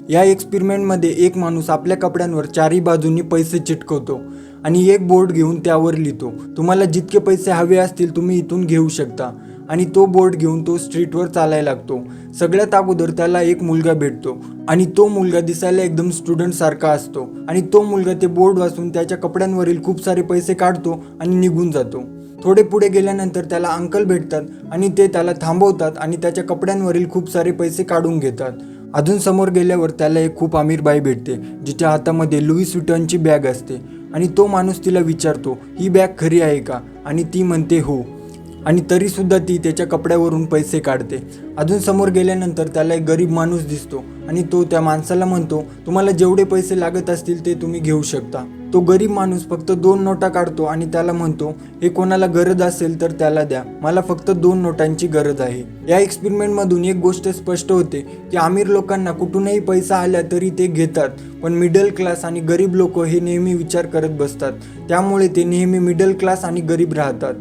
या एक्सपेरिमेंटमध्ये एक माणूस आपल्या कपड्यांवर चारही बाजूंनी पैसे चिटकवतो आणि एक बोर्ड घेऊन त्यावर लिहितो, तुम्हाला जितके पैसे हवे असतील तुम्ही इथून घेऊ शकता. आणि तो बोर्ड घेऊन तो स्ट्रीटवर चालायला लागतो. सगळ्यात अगोदर त्याला एक मुलगा भेटतो आणि तो मुलगा दिसायला एकदम स्टुडंट सारखा असतो आणि तो मुलगा ते बोर्ड वाचून त्याच्या कपड्यांवरील खूप सारे पैसे काढतो आणि निघून जातो. थोडे पुढे गेल्यानंतर त्याला अंकल भेटतात आणि ते त्याला थांबवतात आणि त्याच्या कपड्यांवरील खूप सारे पैसे काढून घेतात. अजून समोर गेल्यावर त्याला एक खूप अमीर बाई भेटते जिच्या हातामध्ये लुईस व्हिटॉनची बॅग असते आणि तो माणूस तिला विचारतो, ही बॅग खरी आहे का? आणि ती म्हणते हो. आणि तरीसुद्धा ती त्याच्या कपड्यावरून पैसे काढते. अजून समोर गेल्यानंतर त्याला एक गरीब माणूस दिसतो आणि तो त्या माणसाला म्हणतो, तुम्हाला जेवढे पैसे लागत असतील ते तुम्ही घेऊ शकता. तो गरीब माणूस फक्त 2 नोटा काढतो आणि त्याला म्हणतो, हे कोणाला गरज असेल तर त्याला द्या, मला फक्त 2 नोटांची गरज आहे. या एक्सपेरिमेंटमधून एक गोष्ट स्पष्ट होते की अमीर लोकांना कुठूनही पैसा आला तरी ते घेतात, पण मिडल क्लास आणि गरीब लोक हे नेहमी विचार करत बसतात, त्यामुळे ते नेहमी मिडल क्लास आणि गरीब राहतात.